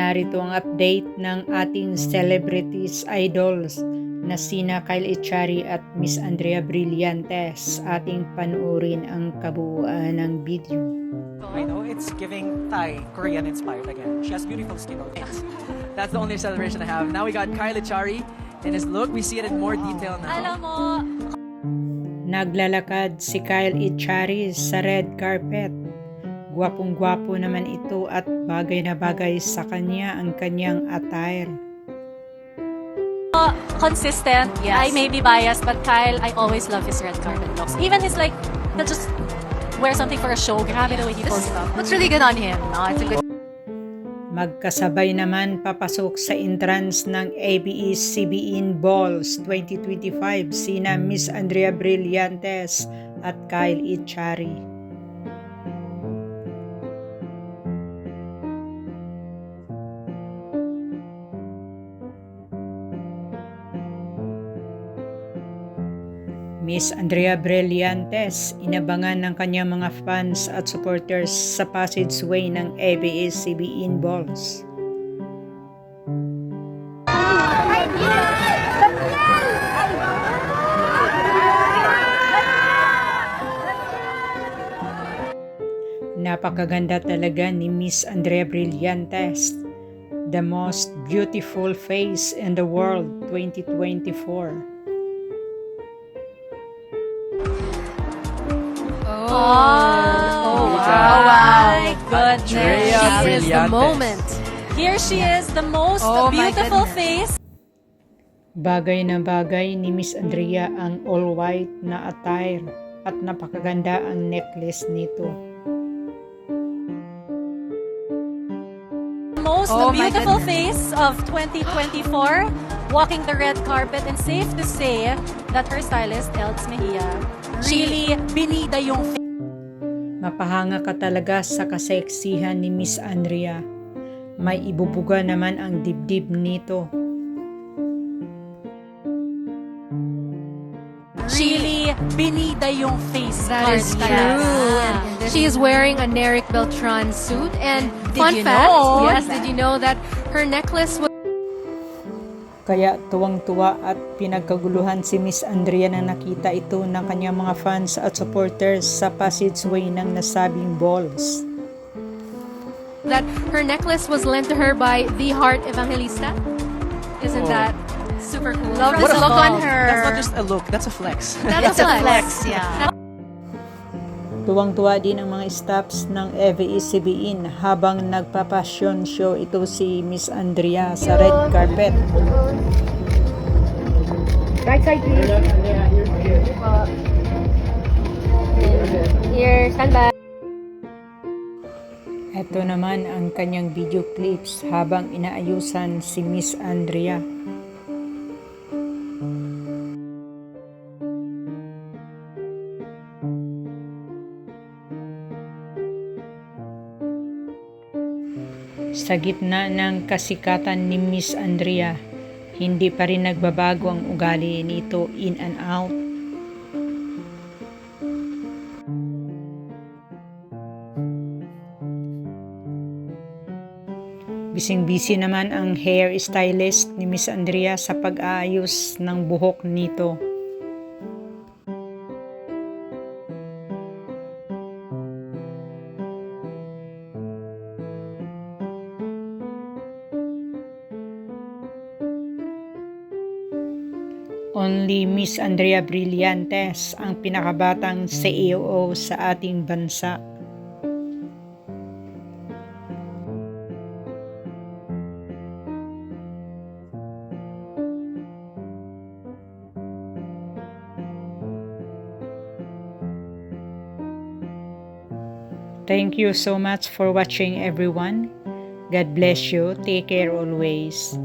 narito ang update ng ating celebrities idols na sina Kyle Echari at Miss Andrea Brillantes. Ating panuorin ang kabuuan ng video. I know it's giving Thai, Korean inspired again. She has beautiful skin on it. That's the only celebration I have. Now we got Kyle Echari in his look. We see it in more detail now. Alam mo, Naglalakad si Kyle Echari sa red carpet. Gwapong-gwapo naman ito at bagay na bagay sa kanya ang kanyang attire. consistent. Yes. I may be biased, but Kyle, I always love his red carpet looks. Even his he'll just wear something for a show. Grabe the way he pulls stuff. Looks really good on him. No, it's a good. Magkasabay naman papasok sa entrance ng ABS-CBN Balls 2025 sina Miss Andrea Brillantes at Kyle Echari. Miss Andrea Brillantes, inabangan ng kanyang mga fans at supporters sa passageway ng ABS-CBN Balls. Napakaganda talaga ni Miss Andrea Brillantes. The most beautiful face in the world 2024. Oh, wow. my goodness. Andrea Here is the Brillantes. moment. Here she is, the most Oh, my beautiful goodness. face. Bagay na bagay ni Miss Andrea ang all-white na attire at napakaganda ang necklace nito. Most Oh, my beautiful goodness. face of 2024, walking the red carpet, and safe to say that her stylist, Elks Mejia, really binida yung face. Mapahanga ka talaga sa kaseksihan ni Miss Andrea. May ibubuga naman ang dibdib nito. Really binida yung face That card is talaga. true. And she is wearing a Eric Beltran suit. And Did fun you fact, know? yes, did you know that her necklace was Kaya tuwang-tuwa at pinagkaguluhan si Miss Andrea na nakita ito ng kanyang mga fans at supporters sa passageway ng nasabing balls. lent to her by The Heart Evangelista? Isn't Oh. that super cool? Love From the the look on ball. her. That's not just a look, that's a flex. That's a flex. yeah. Tuwang-tuwa din ang mga staffs ng ABS-CBN habang nagpa-fashion show ito si Miss Andrea sa red carpet. Right side, please. Here, stand by. Ito naman ang kanyang video clips habang inaayusan si Miss Andrea. Sa gitna ng kasikatan ni Miss Andrea, hindi pa rin nagbabago ang ugali nito in and out. Bising-busy naman ang hair stylist ni Miss Andrea sa pag-aayos ng buhok nito. Only Miss Andrea Brillantes ang pinakabatang CEO sa ating bansa. Thank you so much for watching, everyone. God bless you. Take care always.